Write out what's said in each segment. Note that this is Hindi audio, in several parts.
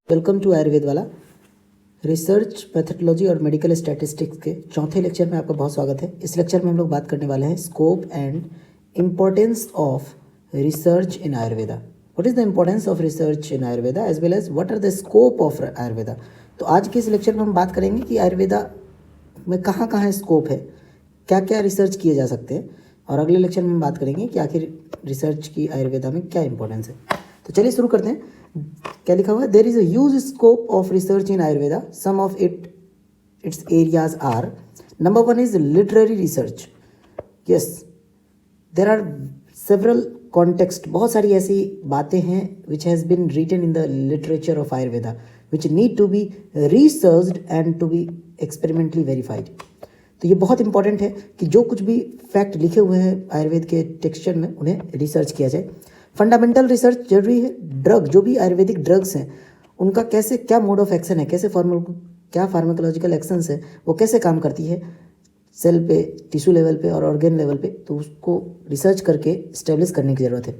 वेलकम टू आयुर्वेद वाला। रिसर्च पैथोलॉजी और मेडिकल स्टैटिस्टिक्स के चौथे लेक्चर में आपका बहुत स्वागत है। इस लेक्चर में हम लोग बात करने वाले हैं scope and importance of research in Ayurveda. What is the importance of research in Ayurveda as well as what are the scope of Ayurveda. तो आज के इस लेक्चर में हम बात करेंगे कि आयुर्वेदा में कहाँ कहाँ स्कोप है, क्या क्या रिसर्च किए जा सकते हैं, और अगले लेक्चर में हम बात करेंगे कि आखिर रिसर्च की आयुर्वेदा में क्या इंपॉर्टेंस है। तो चलिए शुरू करते हैं। क्या लिखा हुआ है? There is a huge scope of research in Ayurveda. Some of its areas are, number one is literary research. Yes, there are several context, बहुत सारी ऐसी बातें हैं which has been written in the literature of Ayurveda which need to be researched and to be experimentally verified. तो ये बहुत इंपॉर्टेंट है कि जो कुछ भी फैक्ट लिखे हुए हैं आयुर्वेद के टेक्सचर में उन्हें रिसर्च किया जाए। फंडामेंटल रिसर्च जरूरी है। ड्रग, जो भी आयुर्वेदिक ड्रग्स हैं उनका कैसे, क्या मोड ऑफ एक्शन है, कैसे क्या फार्माकोलॉजिकल एक्शंस है, वो कैसे काम करती है सेल पे, टिश्यू लेवल पे और ऑर्गेन लेवल पे, तो उसको रिसर्च करके इस्टेब्लिश करने की ज़रूरत है।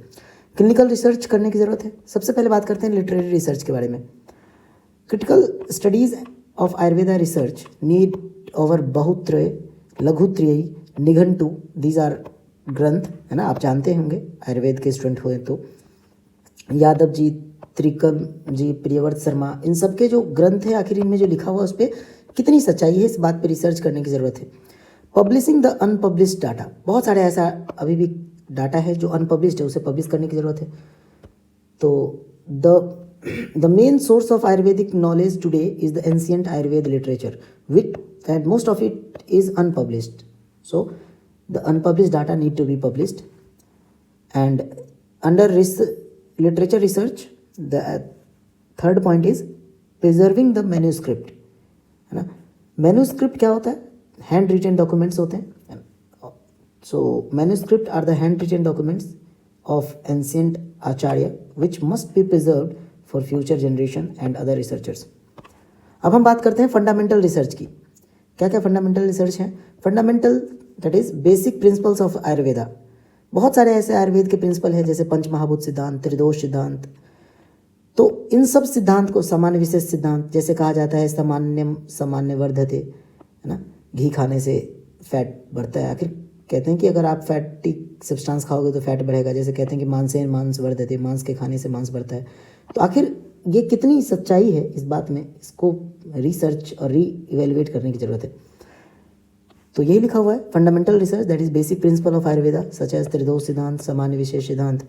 क्लिनिकल रिसर्च करने की ज़रूरत है। सबसे पहले बात करते हैं लिटरेरी रिसर्च के बारे में। Critical studies of Ayurveda research need over Brihattrayi, Laghutrayi, Nighantu, these are ग्रंथ, है ना, आप जानते होंगे आयुर्वेद के स्टूडेंट हुए तो। यादव जी, त्रिकम जी, प्रियव्रत शर्मा, इन सब के जो ग्रंथ है आखिर इनमें जो लिखा हुआ उस पर कितनी सच्चाई है, इस बात पे रिसर्च करने की ज़रूरत है। पब्लिशिंग द अनपब्लिश्ड डाटा, बहुत सारे ऐसा अभी भी डाटा है जो अनपब्लिश्ड है, उसे पब्लिश करने की ज़रूरत है। तो the main source of Ayurvedic knowledge today is the ancient Ayurveda literature which and most of it is unpublished. So the unpublished data need to be published. And under literature research, the third point is preserving the manuscript, है ना। manuscript क्या होता है? hand written documents होते हैं। so manuscript are the hand written documents of ancient acharya which must be preserved for future generation and other researchers. अब हम बात करते हैं फंडामेंटल रिसर्च की। क्या क्या फंडामेंटल रिसर्च है? Fundamental that is basic principles of Ayurveda. बहुत सारे ऐसे आयुर्वेद के प्रिंसिपल हैं जैसे पंचमहाभूत सिद्धांत, त्रिदोष सिद्धांत। तो इन सब सिद्धांत को सामान्य विशेष सिद्धांत जैसे कहा जाता है, सामान्यम सामान्य वर्धते, है ना, घी खाने से फैट बढ़ता है। आखिर कहते हैं कि अगर आप फैटी सब्सटेंस खाओगे तो फैट बढ़ेगा। जैसे कहते हैं कि मांसेन मांस वर्धते, मांस के खाने से मांस बढ़ता है। तो आखिर ये कितनी सच्चाई है इस बात में, इसको रिसर्च और री इवेल्युएट करने की ज़रूरत है। तो यही लिखा हुआ है, fundamental research that is basic principle of Ayurveda such as त्रिदोष सिद्धांत, सामान्य विशेष सिद्धांत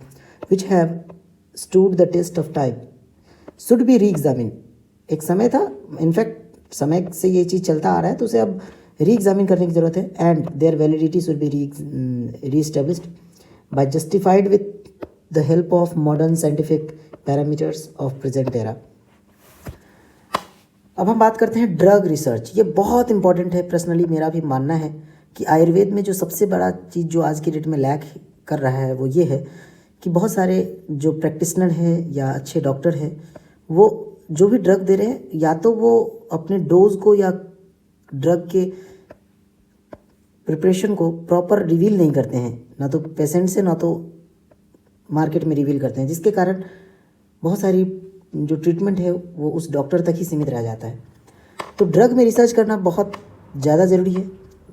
which have stood the test of time should be reexamine. एक समय था, इनफैक्ट समय से ये चीज़ चलता आ रहा है तो उसे अब री एग्जामिन करने की ज़रूरत है। And their validity should be reestablished by justified with the help of modern scientific parameters of present era. अब हम बात करते हैं ड्रग रिसर्च। ये बहुत इंपॉर्टेंट है। पर्सनली मेरा भी मानना है कि आयुर्वेद में जो सबसे बड़ा चीज़ जो आज की डेट में लैक कर रहा है वो ये है कि बहुत सारे जो प्रैक्टिशनर हैं या अच्छे डॉक्टर हैं वो जो भी ड्रग दे रहे हैं या तो वो अपने डोज को या ड्रग के प्रिपरेशन को प्रॉपर रिवील नहीं करते हैं, ना तो पेशेंट से ना तो मार्केट में रिवील करते हैं, जिसके कारण बहुत सारी जो ट्रीटमेंट है वो उस डॉक्टर तक ही सीमित रह जाता है। तो ड्रग में रिसर्च करना बहुत ज़्यादा ज़रूरी है।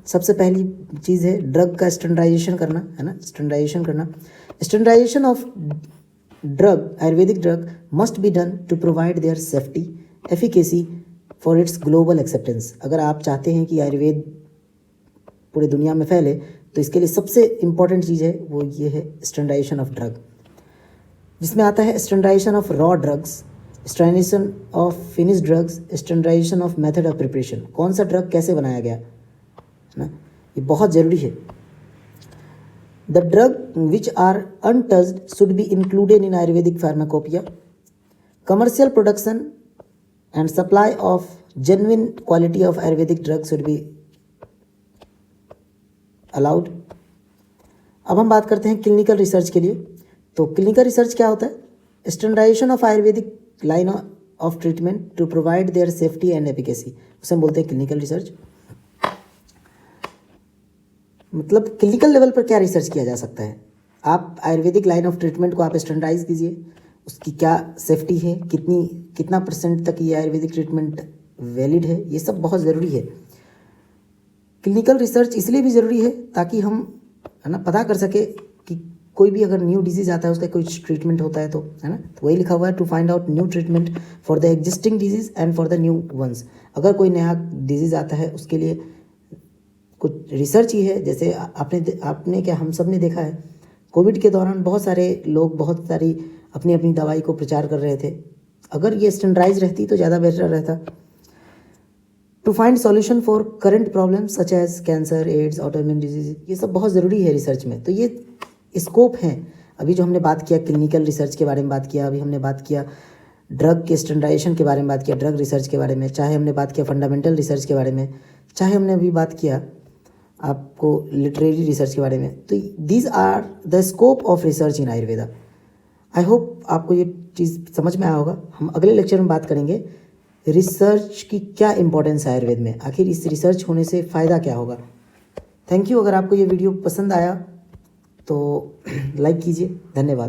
सबसे पहली चीज़ है ड्रग का स्टैंडर्डाइजेशन करना, है ना, स्टैंडर्डाइजेशन करना। Standardisation of drug, Ayurvedic drug must be done to provide their safety, efficacy for its global acceptance. अगर आप चाहते हैं कि आयुर्वेद पूरी दुनिया में फैले तो इसके लिए सबसे इम्पॉर्टेंट चीज़ है वो ये है स्टैंडर्डाइजेशन ऑफ ड्रग, जिसमें आता है standardisation of raw drugs, standardisation of finish drugs, standardisation of method of preparation. कौन सा ड्रग कैसे बनाया गया, है ना, ये बहुत ज़रूरी है। The drug which are untouched should be included in Ayurvedic pharmacopoeia. Commercial production and supply of genuine quality of Ayurvedic drug should be allowed. अब हम बात करते हैं क्लिनिकल रिसर्च के लिए। तो क्लिनिकल रिसर्च क्या होता है? Standardisation of Ayurvedic line of treatment to provide their safety and efficacy, उसे हम बोलते हैं क्लिनिकल रिसर्च। मतलब क्लिनिकल लेवल पर क्या रिसर्च किया जा सकता है? आप आयुर्वेदिक लाइन ऑफ ट्रीटमेंट को आप स्टैंडर्डाइज कीजिए, उसकी क्या सेफ्टी है, कितना परसेंट तक ये आयुर्वेदिक ट्रीटमेंट वैलिड है, ये सब बहुत ज़रूरी है। क्लिनिकल रिसर्च इसलिए भी ज़रूरी है ताकि हम है ना पता कर सके कि कोई भी अगर न्यू डिजीज़ आता है उसका कोई ट्रीटमेंट होता है तो, है ना, तो वही लिखा हुआ है to find out new treatment for the existing disease and for the new ones. अगर कोई नया डिजीज़ आता है उसके लिए कुछ रिसर्च ही है। जैसे आपने क्या हम सब ने देखा है कोविड के दौरान बहुत सारे लोग बहुत सारी अपनी अपनी दवाई को प्रचार कर रहे थे। अगर ये स्टैंडर्डाइज रहती तो ज़्यादा बेटर रहता। To find solution for current problems such as cancer, AIDS, autoimmune disease, ये सब बहुत ज़रूरी है रिसर्च में। तो ये स्कोप हैं। अभी जो हमने बात किया क्लिनिकल रिसर्च के बारे में बात किया, अभी हमने बात किया ड्रग के स्टैंडर्डाइजेशन के बारे में बात किया, ड्रग रिसर्च के बारे में, चाहे हमने बात किया फंडामेंटल रिसर्च के बारे में, चाहे हमने अभी बात किया आपको लिटरेरी रिसर्च के बारे में। तो these are the scope of research in Ayurveda. I hope आपको ये चीज़ समझ में आया होगा। हम अगले लेक्चर में बात करेंगे रिसर्च की क्या इंपॉर्टेंस है आयुर्वेद में, आखिर इस रिसर्च होने से फ़ायदा क्या होगा। Thank you. अगर आपको ये वीडियो पसंद आया तो लाइक कीजिए। धन्यवाद।